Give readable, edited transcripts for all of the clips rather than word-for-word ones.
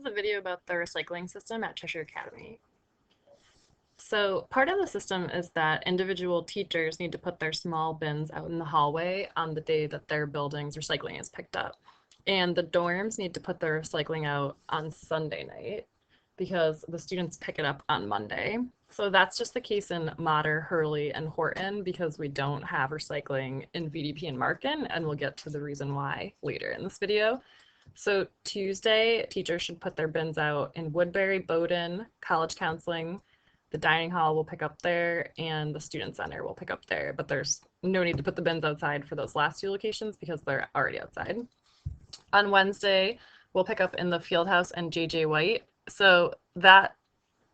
is a video about the recycling system at Cheshire Academy. So part of the system is that individual teachers need to put their small bins out in the hallway on the day that their building's recycling is picked up. And the dorms need to put their recycling out on Sunday night because the students pick it up on Monday. So that's just the case in Mater, Hurley, and Horton because we don't have recycling in VDP and Markin, and we'll get to the reason why later in this video. So Tuesday, teachers should put their bins out in Woodbury, Bowdoin, College Counseling. The dining hall will pick up there, and the student center will pick up there. But there's no need to put the bins outside for those last two locations because they're already outside. On Wednesday, we'll pick up in the Fieldhouse and JJ White. So that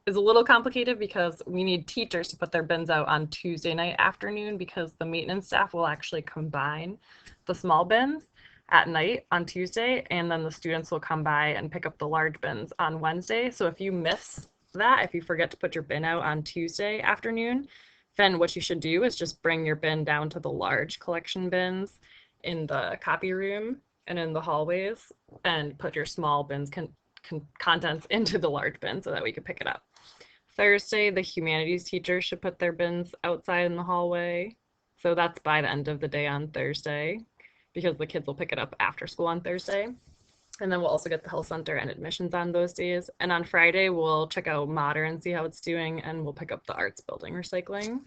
is a little complicated because we need teachers to put their bins out on Tuesday night afternoon because the maintenance staff will actually combine the small bins at night on Tuesday, and then the students will come by and pick up the large bins on Wednesday. So if you miss that, if you forget to put your bin out on Tuesday afternoon, then what you should do is just bring your bin down to the large collection bins in the copy room and in the hallways and put your small bins contents into the large bin so that we could pick it up. Thursday, the humanities teachers should put their bins outside in the hallway. So that's by the end of the day on Thursday because the kids will pick it up after school on Thursday. And then we'll also get the health center and admissions on those days. And on Friday, we'll check out Mater and see how it's doing, and we'll pick up the arts building recycling.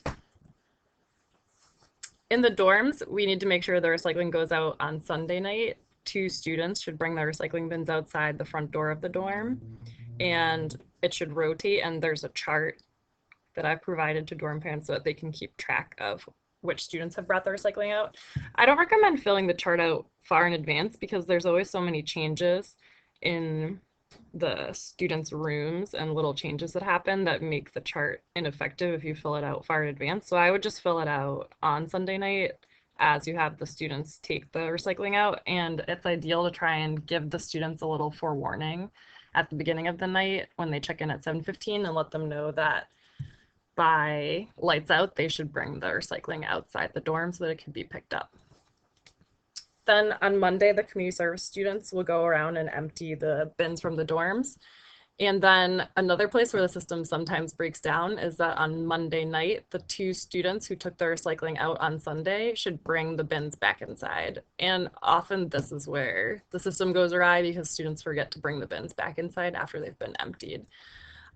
In the dorms, we need to make sure the recycling goes out on Sunday night. 2 students should bring their recycling bins outside the front door of the dorm, and it should rotate, and there's a chart that I've provided to dorm parents so that they can keep track of which students have brought their recycling out. I don't recommend filling the chart out far in advance because there's always so many changes in the students' rooms and little changes that happen that make the chart ineffective if you fill it out far in advance. So I would just fill it out on Sunday night as you have the students take the recycling out, and it's ideal to try and give the students a little forewarning at the beginning of the night when they check in at 7:15 and let them know that by lights out, they should bring the recycling outside the dorm so that it can be picked up. Then on Monday, the community service students will go around and empty the bins from the dorms. And then another place where the system sometimes breaks down is that on Monday night, the 2 students who took their recycling out on Sunday should bring the bins back inside. And often this is where the system goes awry because students forget to bring the bins back inside after they've been emptied.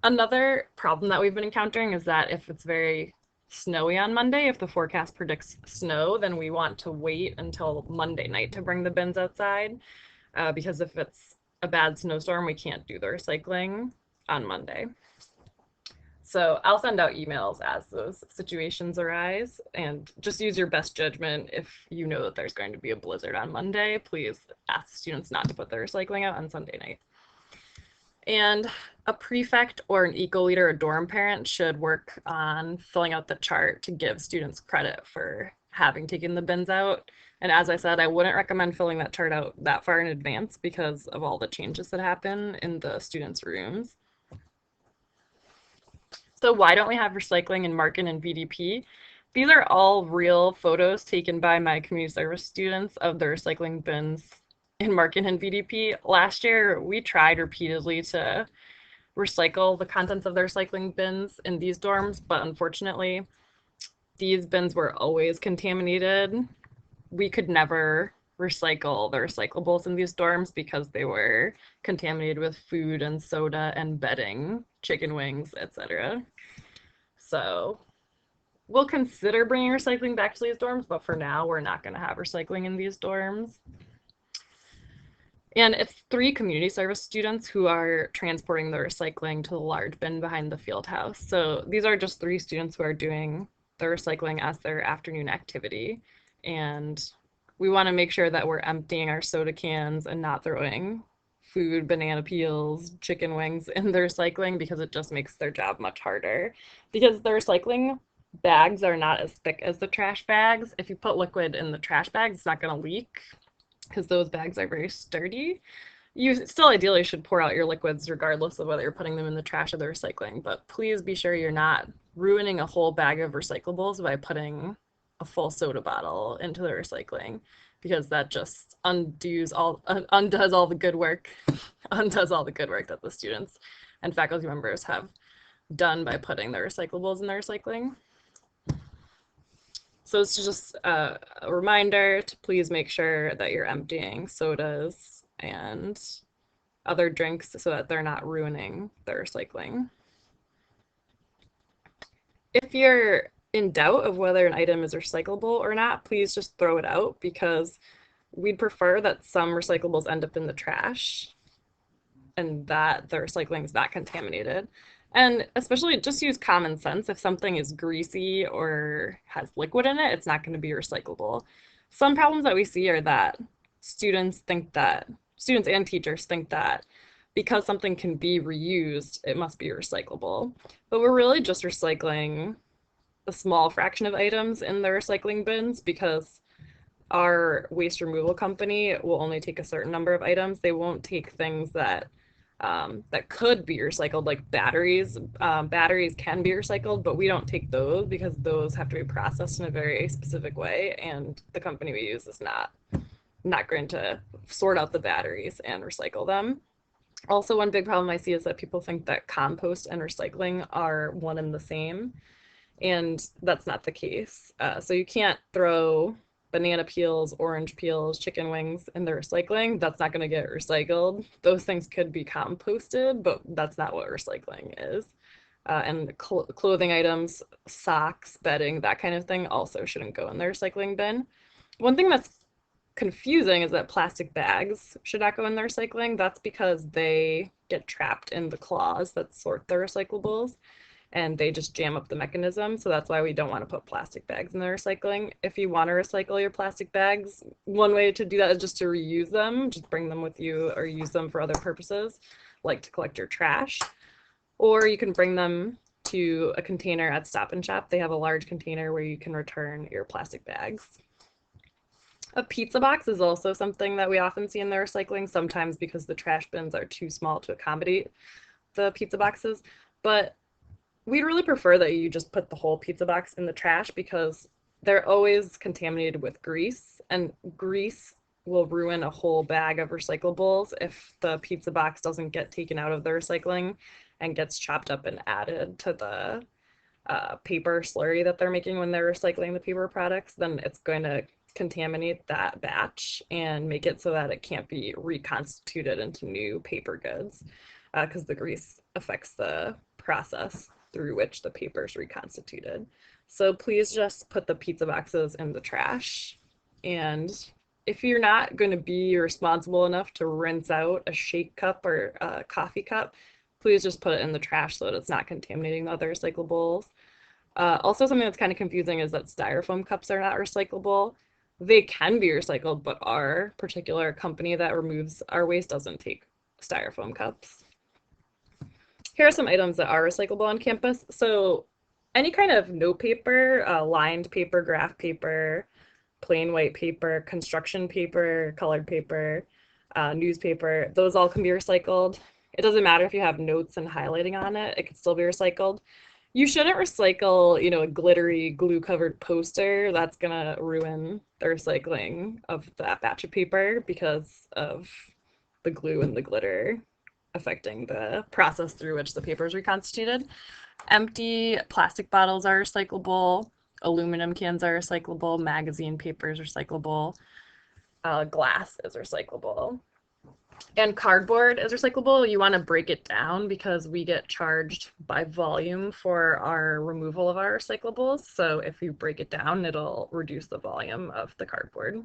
Another problem that we've been encountering is that if it's very snowy on Monday, if the forecast predicts snow, then we want to wait until Monday night to bring the bins outside because if it's a bad snowstorm, we can't do the recycling on Monday. So I'll send out emails as those situations arise, and just use your best judgment. If you know that there's going to be a blizzard on Monday, please ask students not to put their recycling out on Sunday night. And a prefect or an eco-leader or dorm parent should work on filling out the chart to give students credit for having taken the bins out. And as I said, I wouldn't recommend filling that chart out that far in advance because of all the changes that happen in the students' rooms. So why don't we have recycling in Markin and VDP? These are all real photos taken by my community service students of the recycling bins in Markin and VDP. Last year, we tried repeatedly to recycle the contents of the recycling bins in these dorms, but unfortunately, these bins were always contaminated. We could never recycle the recyclables in these dorms because they were contaminated with food and soda and bedding, chicken wings, etc. So we'll consider bringing recycling back to these dorms, but for now, we're not going to have recycling in these dorms. And it's 3 community service students who are transporting the recycling to the large bin behind the field house. So these are just 3 students who are doing the recycling as their afternoon activity. And we want to make sure that we're emptying our soda cans and not throwing food, banana peels, chicken wings in the recycling because it just makes their job much harder. Because the recycling bags are not as thick as the trash bags. If you put liquid in the trash bags, it's not going to leak because those bags are very sturdy. You still ideally should pour out your liquids regardless of whether you're putting them in the trash or the recycling, but please be sure you're not ruining a whole bag of recyclables by putting a full soda bottle into the recycling because that just undoes all the good work, undoes all the good work that the students and faculty members have done by putting their recyclables in their recycling. So it's just a reminder to please make sure that you're emptying sodas and other drinks so that they're not ruining their recycling. If you're in doubt of whether an item is recyclable or not, please just throw it out, because we'd prefer that some recyclables end up in the trash and that the recycling is not contaminated. And especially just use common sense. If something is greasy or has liquid in it, it's not going to be recyclable. Some problems that we see are that students and teachers think that because something can be reused, it must be recyclable. But we're really just recycling a small fraction of items in the recycling bins, because our waste removal company will only take a certain number of items. They won't take things that could be recycled, like batteries. Batteries can be recycled, but we don't take those because those have to be processed in a very specific way, and the company we use is not going to sort out the batteries and recycle them. Also, one big problem I see is that people think that compost and recycling are one and the same, and that's not the case. So you can't throw banana peels, orange peels, chicken wings in the recycling. That's not going to get recycled. Those things could be composted, but that's not what recycling is. And clothing items, socks, bedding, that kind of thing also shouldn't go in the recycling bin. One thing that's confusing is that plastic bags should not go in the recycling. That's because they get trapped in the claws that sort the recyclables, and they just jam up the mechanism. So that's why we don't want to put plastic bags in the recycling. If you want to recycle your plastic bags, one way to do that is just to reuse them, just bring them with you or use them for other purposes, like to collect your trash. Or you can bring them to a container at Stop and Shop. They have a large container where you can return your plastic bags. A pizza box is also something that we often see in the recycling, sometimes because the trash bins are too small to accommodate the pizza boxes. But we'd really prefer that you just put the whole pizza box in the trash, because they're always contaminated with grease, and grease will ruin a whole bag of recyclables if the pizza box doesn't get taken out of the recycling and gets chopped up and added to the paper slurry that they're making when they're recycling the paper products. Then it's going to contaminate that batch and make it so that it can't be reconstituted into new paper goods, because the grease affects the process through which the paper is reconstituted. So please just put the pizza boxes in the trash. And if you're not going to be responsible enough to rinse out a shake cup or a coffee cup, please just put it in the trash so that it's not contaminating the other recyclables. Also, something that's kind of confusing is that styrofoam cups are not recyclable. They can be recycled, but our particular company that removes our waste doesn't take styrofoam cups. Here are some items that are recyclable on campus. So any kind of note paper, lined paper, graph paper, plain white paper, construction paper, colored paper, newspaper, those all can be recycled. It doesn't matter if you have notes and highlighting on it, it can still be recycled. You shouldn't recycle, a glittery glue-covered poster. That's gonna ruin the recycling of that batch of paper because of the glue and the glitter affecting the process through which the paper is reconstituted. Empty plastic bottles are recyclable. Aluminum cans are recyclable. Magazine paper is recyclable. Glass is recyclable. And cardboard is recyclable. You want to break it down because we get charged by volume for our removal of our recyclables. So if you break it down, it'll reduce the volume of the cardboard.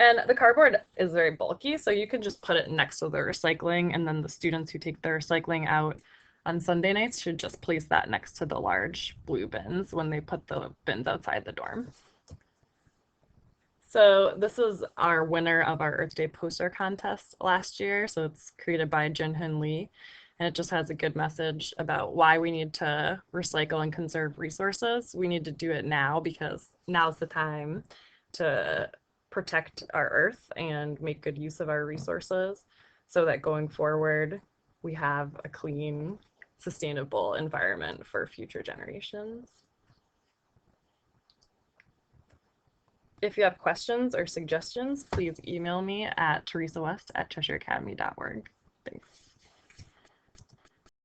And the cardboard is very bulky, so you can just put it next to the recycling, and then the students who take their recycling out on Sunday nights should just place that next to the large blue bins when they put the bins outside the dorm. So this is our winner of our Earth Day poster contest last year. So it's created by Jinhyun Lee, and it just has a good message about why we need to recycle and conserve resources. We need to do it now because now's the time to protect our Earth and make good use of our resources so that going forward we have a clean, sustainable environment for future generations. If you have questions or suggestions, please email me at teresawest@cheshireacademy.org. Thanks.